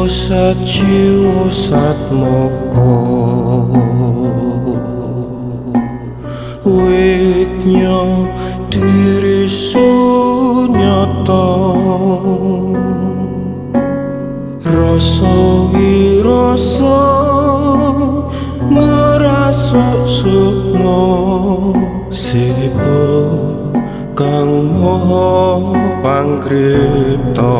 sajiwa satmoko wiknya diri sunyata rasa wirasa ngerasuk sukma sipa kang maha pangkripta